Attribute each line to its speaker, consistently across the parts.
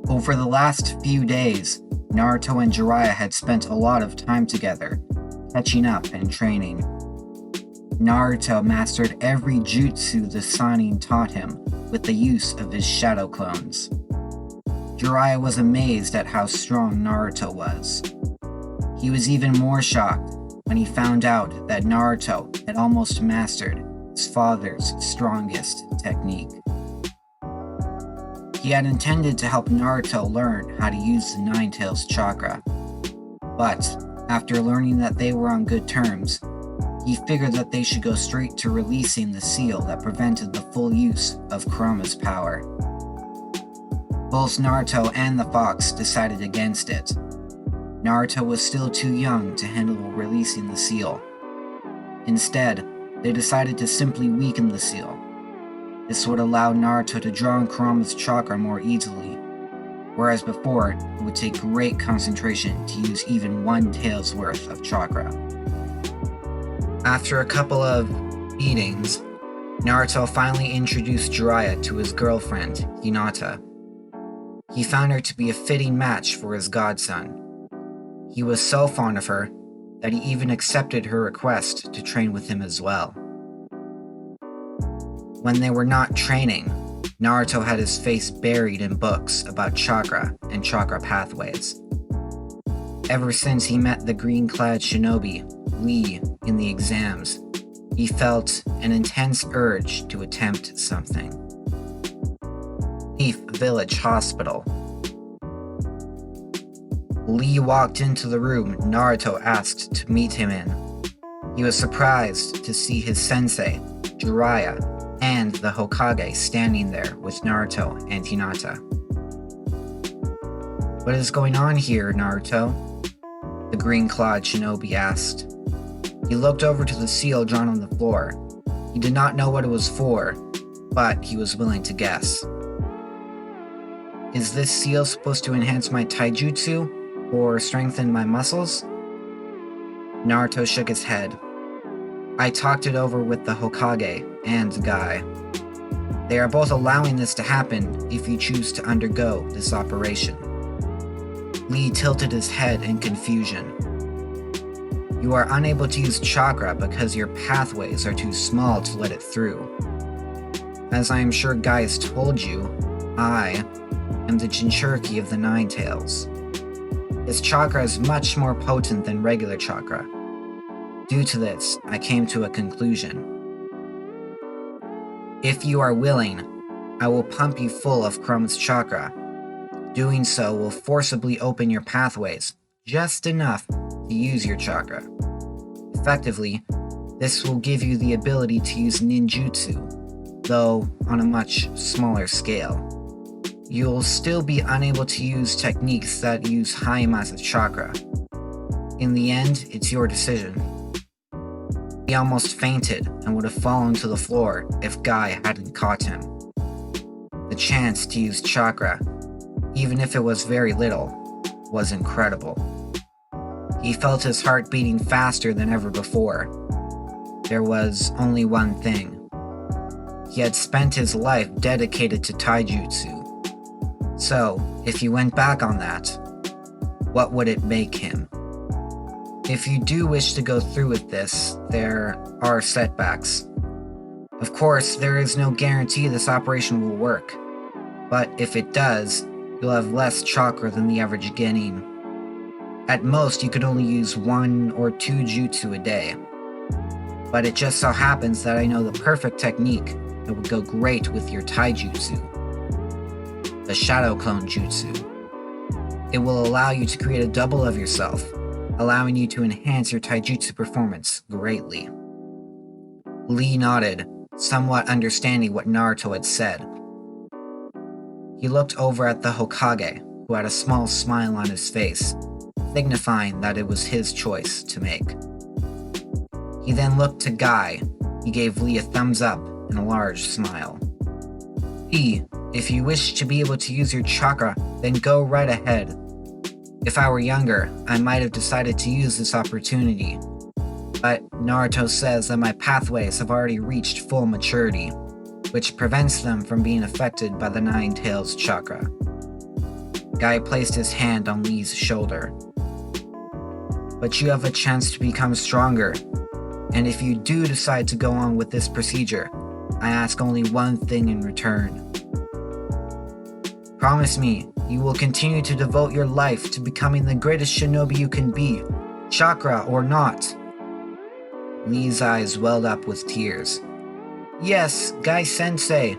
Speaker 1: Over the last few days, Naruto and Jiraiya had spent a lot of time together, catching up and training. Naruto mastered every jutsu the Sannin taught him with the use of his shadow clones. Jiraiya was amazed at how strong Naruto was. He was even more shocked when he found out that Naruto had almost mastered his father's strongest technique. He had intended to help Naruto learn how to use the Nine-Tails Chakra, but after learning that they were on good terms, he figured that they should go straight to releasing the seal that prevented the full use of Kuroma's power. Both Naruto and the fox decided against it. Naruto was still too young to handle releasing the seal. Instead, they decided to simply weaken the seal. This would allow Naruto to draw on Kuroma's chakra more easily, whereas before, it would take great concentration to use even one tail's worth of chakra. After a couple of meetings, Naruto finally introduced Jiraiya to his girlfriend, Hinata. He found her to be a fitting match for his godson. He was so fond of her that he even accepted her request to train with him as well. When they were not training, Naruto had his face buried in books about chakra and chakra pathways. Ever since he met the green-clad shinobi, Lee, in the exams, he felt an intense urge to attempt something. Leaf Village Hospital. Lee walked into the room Naruto asked to meet him in. He was surprised to see his sensei, Jiraiya, and the Hokage standing there with Naruto and Hinata. "What is going on here, Naruto?" the green-clad shinobi asked. He looked over to the seal drawn on the floor. He did not know what it was for, but he was willing to guess. "Is this seal supposed to enhance my taijutsu, or strengthen my muscles?" Naruto shook his head. "I talked it over with the Hokage and Guy. They are both allowing this to happen if you choose to undergo this operation." Lee tilted his head in confusion. "You are unable to use chakra because your pathways are too small to let it through. As I am sure Guy has told you, I am the Jinchuriki of the Nine-Tails. His chakra is much more potent than regular chakra. Due to this, I came to a conclusion. If you are willing, I will pump you full of Kuroma's chakra. Doing so will forcibly open your pathways, just enough to use your chakra. Effectively, this will give you the ability to use ninjutsu, though on a much smaller scale. You'll still be unable to use techniques that use high amounts of chakra. In the end, it's your decision." He almost fainted and would have fallen to the floor if Guy hadn't caught him. The chance to use chakra, even if it was very little, was incredible. He felt his heart beating faster than ever before. There was only one thing. He had spent his life dedicated to taijutsu. So, if he went back on that, what would it make him? If you do wish to go through with this, there are setbacks. Of course, there is no guarantee this operation will work, but if it does, you'll have less chakra than the average genin. At most, you could only use 1 or 2 jutsu a day. But it just so happens that I know the perfect technique that would go great with your taijutsu. The Shadow Clone Jutsu. It will allow you to create a double of yourself, allowing you to enhance your taijutsu performance greatly. Lee nodded, somewhat understanding what Naruto had said. He looked over at the Hokage, who had a small smile on his face, signifying that it was his choice to make. He then looked to Guy. He gave Lee a thumbs up and a large smile. If you wish to be able to use your chakra, then go right ahead. If I were younger, I might have decided to use this opportunity. But Naruto says that my pathways have already reached full maturity, which prevents them from being affected by the Nine-Tails Chakra. Guy placed his hand on Lee's shoulder. But you have a chance to become stronger, and if you do decide to go on with this procedure, I ask only one thing in return. Promise me you will continue to devote your life to becoming the greatest shinobi you can be, chakra or not. Lee's eyes welled up with tears. Yes, Guy-sensei.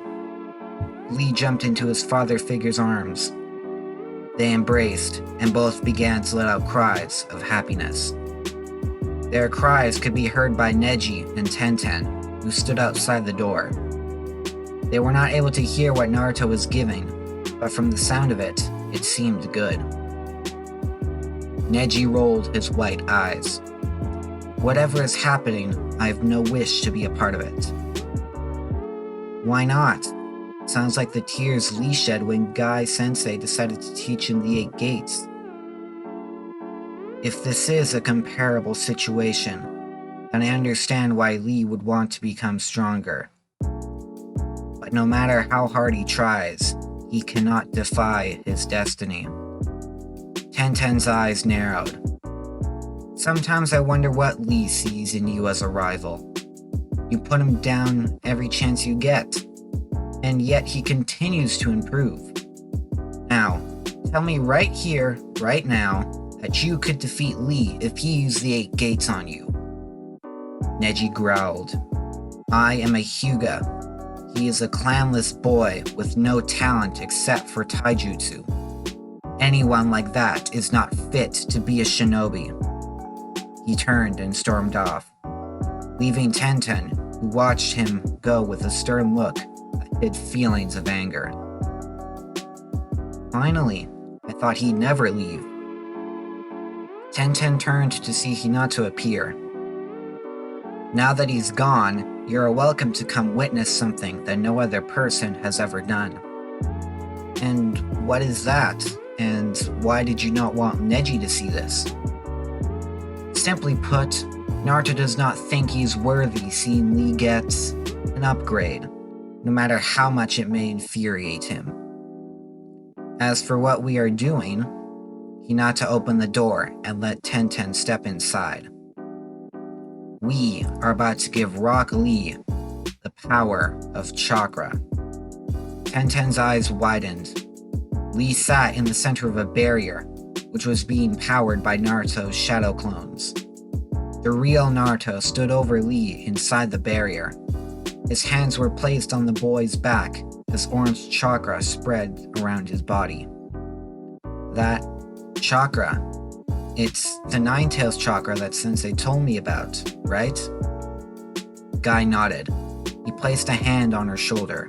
Speaker 1: Lee jumped into his father figure's arms. They embraced, and both began to let out cries of happiness. Their cries could be heard by Neji and Tenten, who stood outside the door. They were not able to hear what Naruto was giving, but from the sound of it, it seemed good. Neji rolled his white eyes. Whatever is happening, I have no wish to be a part of it. Why not? Sounds like the tears Lee shed when Guy-sensei decided to teach him the 8 gates. If this is a comparable situation, then I understand why Lee would want to become stronger. But no matter how hard he tries, he cannot defy his destiny. Tenten's eyes narrowed. Sometimes I wonder what Lee sees in you as a rival. You put him down every chance you get, and yet he continues to improve. Now, tell me right here, right now, that you could defeat Lee if he used the 8 gates on you. Neji growled. I am a Hyuga. He is a clanless boy with no talent except for taijutsu. Anyone like that is not fit to be a shinobi. He turned and stormed off, leaving Tenten, who watched him go with a stern look that hid feelings of anger. Finally, I thought he'd never leave. Tenten turned to see Hinata appear. Now that he's gone, you're welcome to come witness something that no other person has ever done. And what is that? And why did you not want Neji to see this? Simply put, Naruto does not think he's worthy seeing Lee get an upgrade, no matter how much it may infuriate him. As for what we are doing, Hinata opened the door and let Tenten step inside. We are about to give Rock Lee the power of Chakra. Tenten's eyes widened. Lee sat in the center of a barrier, which was being powered by Naruto's shadow clones. The real Naruto stood over Lee inside the barrier. His hands were placed on the boy's back as orange chakra spread around his body. That chakra, it's the Nine-Tails chakra that Sensei told me about, right? Guy nodded. He placed a hand on her shoulder.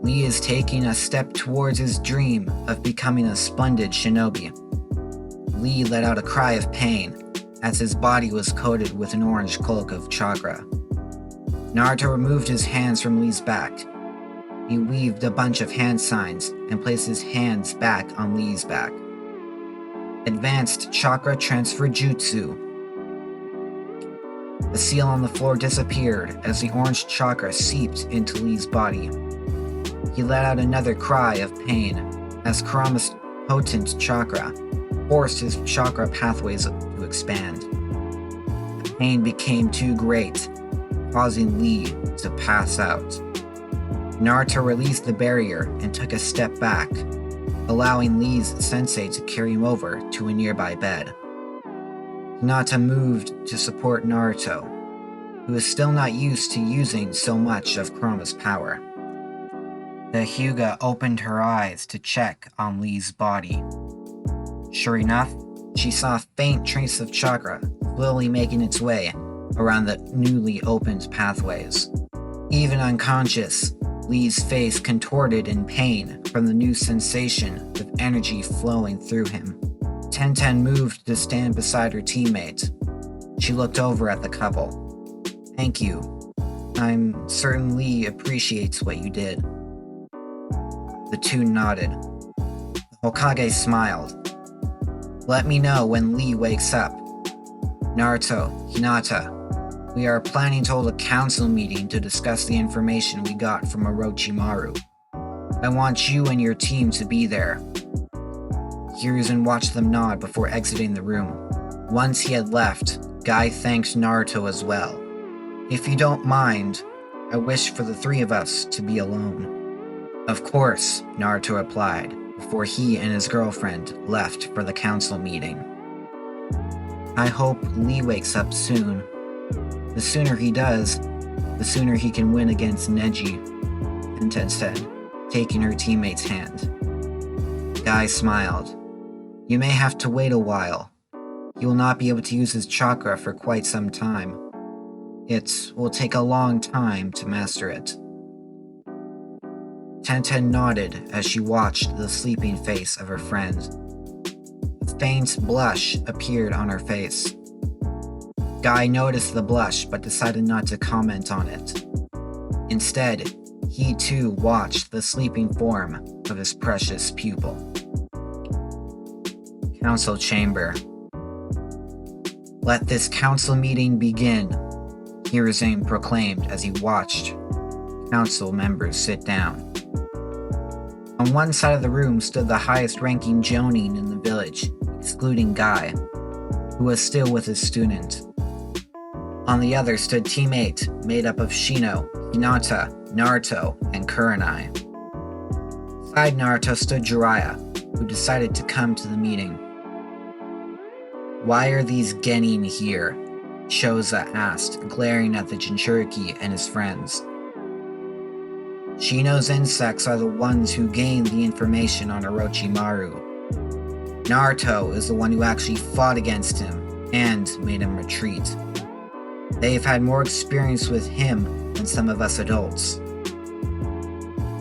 Speaker 1: Lee is taking a step towards his dream of becoming a splendid shinobi. Lee let out a cry of pain as his body was coated with an orange cloak of chakra. Naruto removed his hands from Lee's back. He weaved a bunch of hand signs and placed his hands back on Lee's back. Advanced Chakra Transfer Jutsu. The seal on the floor disappeared as the orange chakra seeped into Lee's body. He let out another cry of pain as Kurama's potent chakra forced his chakra pathways to expand. The pain became too great, causing Lee to pass out. Naruto released the barrier and took a step back, allowing Lee's sensei to carry him over to a nearby bed. Hinata moved to support Naruto, who is still not used to using so much of Kurama's power. The Hyuga opened her eyes to check on Lee's body. Sure enough, she saw a faint trace of chakra slowly making its way around the newly opened pathways. Even unconscious, Lee's face contorted in pain from the new sensation of energy flowing through him. Tenten moved to stand beside her teammate. She looked over at the couple. Thank you. I'm certain Lee appreciates what you did. The two nodded. The Hokage smiled. Let me know when Lee wakes up. Naruto, Hinata, we are planning to hold a council meeting to discuss the information we got from Orochimaru. I want you and your team to be there. Hiruzen watched them nod before exiting the room. Once he had left, Guy thanked Naruto as well. "If you don't mind, I wish for the three of us to be alone." "Of course," Naruto replied, before he and his girlfriend left for the council meeting. "I hope Lee wakes up soon. The sooner he does, the sooner he can win against Neji," Tenten said, taking her teammate's hand. Guy smiled. "You may have to wait a while. He will not be able to use his chakra for quite some time. It will take a long time to master it." Tenten nodded as she watched the sleeping face of her friend. A faint blush appeared on her face. Guy noticed the blush but decided not to comment on it. Instead, he too watched the sleeping form of his precious pupil. Council Chamber. "Let this council meeting begin," Hiruzen proclaimed as he watched council members sit down. On one side of the room stood the highest-ranking Jonin in the village, excluding Guy, who was still with his student. On the other stood Team 8, made up of Shino, Hinata, Naruto, and Kurenai. Beside Naruto stood Jiraiya, who decided to come to the meeting. "Why are these genin here?" Choza asked, glaring at the Jinchuriki and his friends. "Shino's insects are the ones who gained the information on Orochimaru. Naruto is the one who actually fought against him and made him retreat. They've had more experience with him than some of us adults."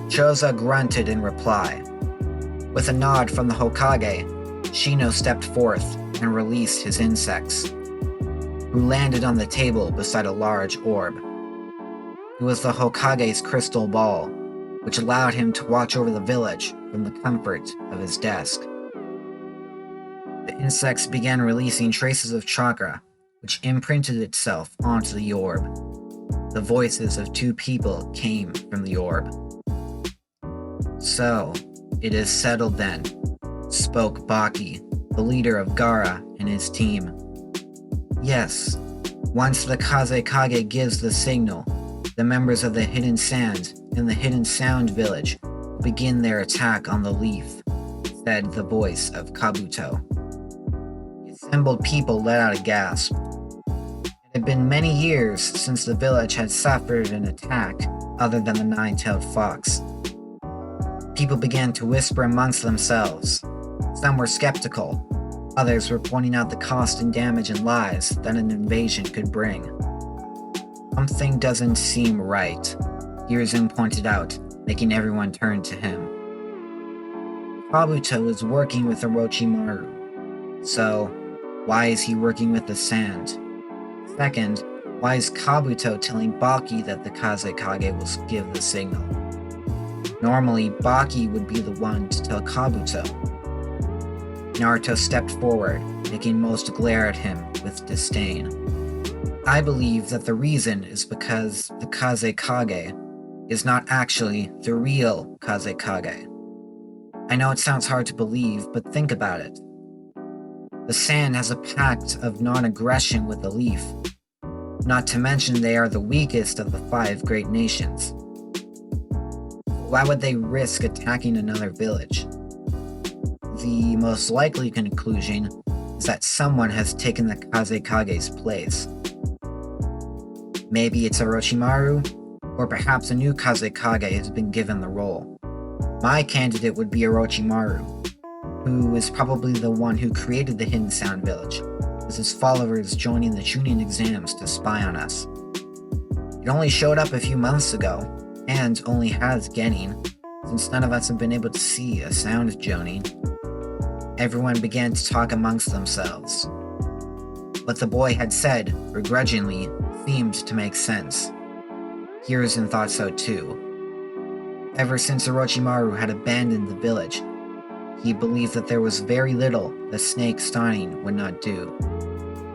Speaker 1: Choza grunted in reply. With a nod from the Hokage, Shino stepped forth and released his insects, who landed on the table beside a large orb. It was the Hokage's crystal ball, which allowed him to watch over the village from the comfort of his desk. The insects began releasing traces of chakra, which imprinted itself onto the orb. The voices of two people came from the orb. "So, it is settled then," spoke Baki, the leader of Gaara and his team. "Yes, once the Kazekage gives the signal, the members of the Hidden Sand and the Hidden Sound village will begin their attack on the leaf," said the voice of Kabuto. The assembled people let out a gasp. It had been many years since the village had suffered an attack other than the nine-tailed fox. People began to whisper amongst themselves. Some were skeptical. Others were pointing out the cost and damage and lives that an invasion could bring. "Something doesn't seem right," Hiruzen pointed out, making everyone turn to him. "Kabuto is working with Orochimaru. So, why is he working with the sand? Second, why is Kabuto telling Baki that the Kazekage will give the signal? Normally, Baki would be the one to tell Kabuto." Naruto stepped forward, making most glare at him with disdain. "I believe that the reason is because the Kazekage is not actually the real Kazekage. I know it sounds hard to believe, but think about it. The sand has a pact of non-aggression with the leaf, not to mention they are the weakest of the 5 great nations. Why would they risk attacking another village? The most likely conclusion is that someone has taken the Kazekage's place. Maybe it's Orochimaru, or perhaps a new Kazekage has been given the role. My candidate would be Orochimaru, who is probably the one who created the Hidden Sound Village, with his followers joining the Chunin exams to spy on us. It only showed up a few months ago, and only has genin, since none of us have been able to see a sound jonin." Everyone began to talk amongst themselves. What the boy had said, begrudgingly, seemed to make sense. Hiruzen thought so too. Ever since Orochimaru had abandoned the village, he believed that there was very little the snake stunning would not do.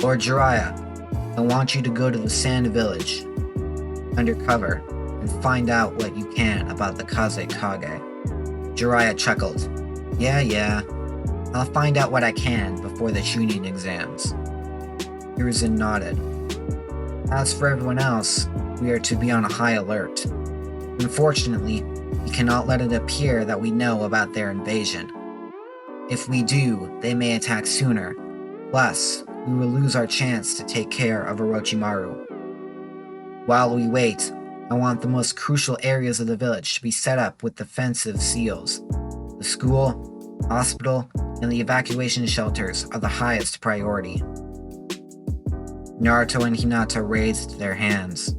Speaker 1: "Lord Jiraiya, I want you to go to the Sand Village, undercover, and find out what you can about the Kazekage." Jiraiya chuckled. Yeah, I'll find out what I can before the Chunin exams. Hiruzen nodded. As for everyone else, we are to be on a high alert. Unfortunately, we cannot let it appear that we know about their invasion. If we do, they may attack sooner. Plus, we will lose our chance to take care of Orochimaru. While we wait, I want the most crucial areas of the village to be set up with defensive seals. The school, hospital, and the evacuation shelters are the highest priority. Naruto and Hinata raised their hands.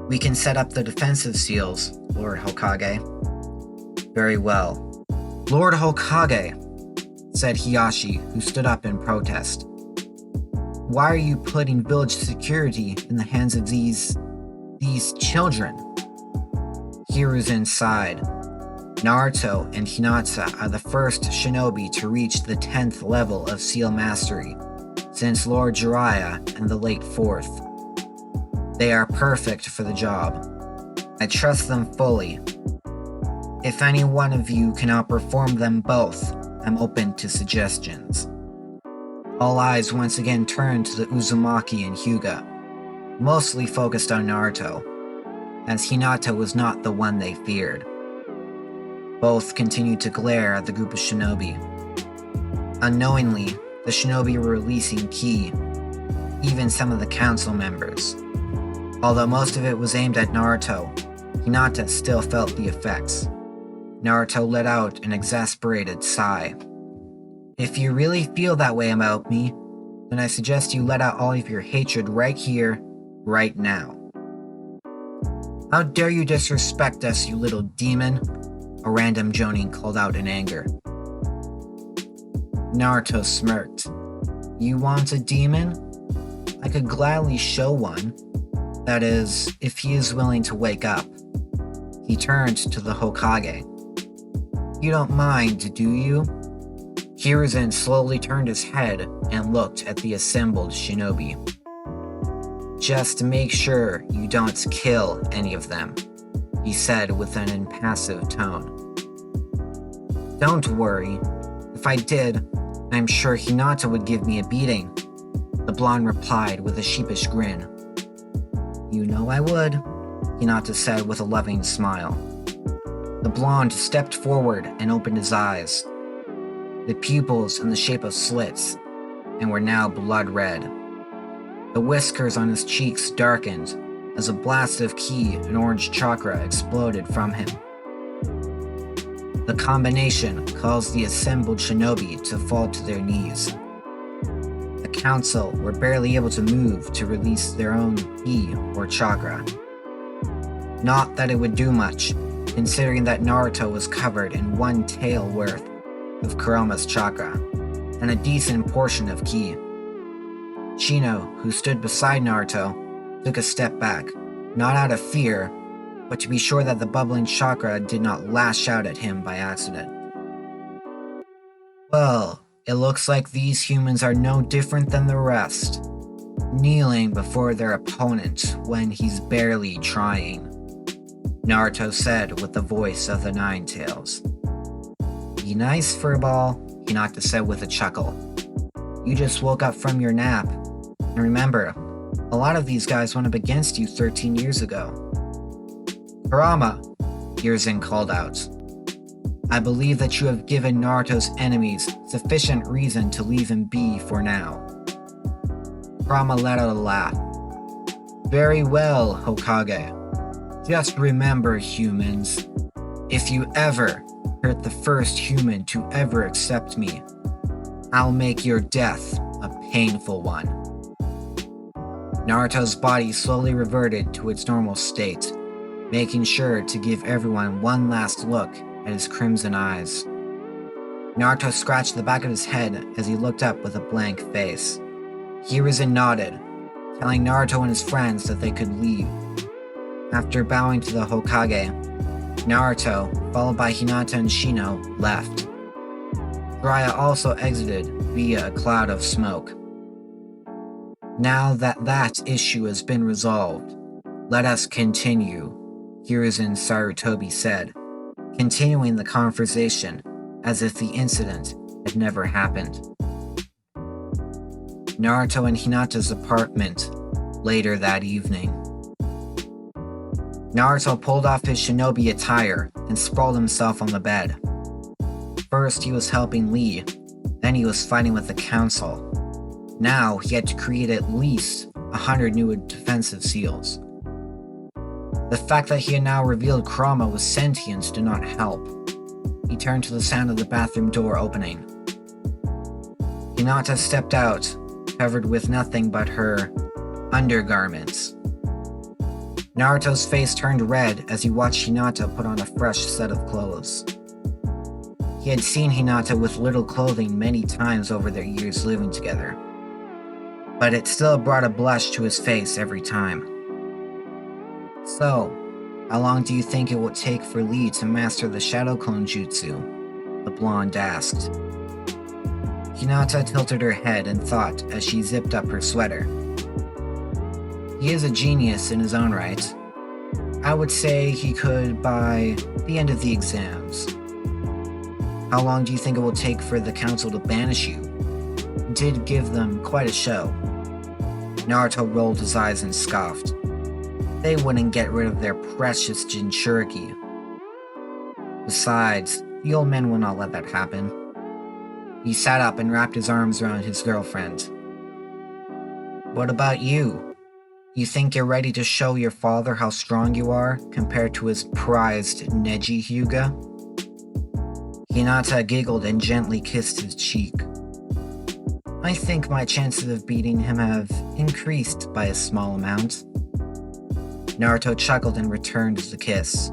Speaker 1: We can set up the defensive seals, Lord Hokage. Very well. Lord Hokage, said Hiyashi, who stood up in protest. Why are you putting village security in the hands of these children? Hiruzen sighed. Naruto and Hinata are the first shinobi to reach the 10th level of seal mastery since Lord Jiraiya and the late 4th. They are perfect for the job. I trust them fully. If any one of you can outperform them both, I'm open to suggestions. All eyes once again turned to the Uzumaki and Hyuga, mostly focused on Naruto, as Hinata was not the one they feared. Both continued to glare at the group of shinobi. Unknowingly, the shinobi were releasing ki, even some of the council members. Although most of it was aimed at Naruto, Hinata still felt the effects. Naruto let out an exasperated sigh. If you really feel that way about me, then I suggest you let out all of your hatred right here, right now. How dare you disrespect us, you little demon? A random Jonin called out in anger. Naruto smirked. You want a demon? I could gladly show one. That is, if he is willing to wake up. He turned to the Hokage. You don't mind, do you? Hiruzen slowly turned his head and looked at the assembled shinobi. Just make sure you don't kill any of them, he said with an impassive tone. Don't worry. If I did, I'm sure Hinata would give me a beating, the blonde replied with a sheepish grin. You know I would, Hinata said with a loving smile. The blonde stepped forward and opened his eyes, the pupils in the shape of slits, and were now blood red. The whiskers on his cheeks darkened as a blast of ki and orange chakra exploded from him. The combination caused the assembled shinobi to fall to their knees. The council were barely able to move to release their own ki or chakra. Not that it would do much, considering that Naruto was covered in one tael worth of Kuroma's chakra, and a decent portion of ki. Shino, who stood beside Naruto, took a step back, not out of fear, but to be sure that the bubbling chakra did not lash out at him by accident. Well, it looks like these humans are no different than the rest, kneeling before their opponent when he's barely trying, Naruto said with the voice of the Nine Tails. Be nice, Furball, Hinata said with a chuckle. You just woke up from your nap. And remember, a lot of these guys went up against you 13 years ago. Kurama, Hiruzen called out. I believe that you have given Naruto's enemies sufficient reason to leave him be for now. Kurama let out a laugh. Very well, Hokage. Just remember, humans, if you ever hurt the first human to ever accept me, I'll make your death a painful one. Naruto's body slowly reverted to its normal state, making sure to give everyone one last look at his crimson eyes. Naruto scratched the back of his head as he looked up with a blank face. Hiruzen nodded, telling Naruto and his friends that they could leave. After bowing to the Hokage, Naruto, followed by Hinata and Shino, left. Jiraiya also exited via a cloud of smoke. Now that issue has been resolved, let us continue, Hiruzen Sarutobi said, continuing the conversation as if the incident had never happened. Naruto and Hinata's apartment later that evening. Naruto pulled off his shinobi attire and sprawled himself on the bed. First he was helping Lee, then he was fighting with the council. Now he had to create at least 100 new defensive seals. The fact that he had now revealed Kurama was sentient did not help. He turned to the sound of the bathroom door opening. Hinata stepped out, covered with nothing but her undergarments. Naruto's face turned red as he watched Hinata put on a fresh set of clothes. He had seen Hinata with little clothing many times over their years living together, but it still brought a blush to his face every time. "So, how long do you think it will take for Lee to master the Shadow Clone Jutsu?" the blonde asked. Hinata tilted her head and thought as she zipped up her sweater. "He is a genius in his own right. I would say he could by the end of the exams." "How long do you think it will take for the council to banish you?" "You did give them quite a show." Naruto rolled his eyes and scoffed. "They wouldn't get rid of their precious Jinchuriki. Besides, the old man will not let that happen." He sat up and wrapped his arms around his girlfriend. "What about you? You think you're ready to show your father how strong you are compared to his prized Neji Hyuga?" Hinata giggled and gently kissed his cheek. "I think my chances of beating him have increased by a small amount." Naruto chuckled and returned the kiss.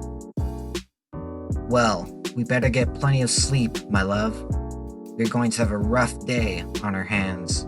Speaker 1: "Well, we better get plenty of sleep, my love. We're going to have a rough day on our hands."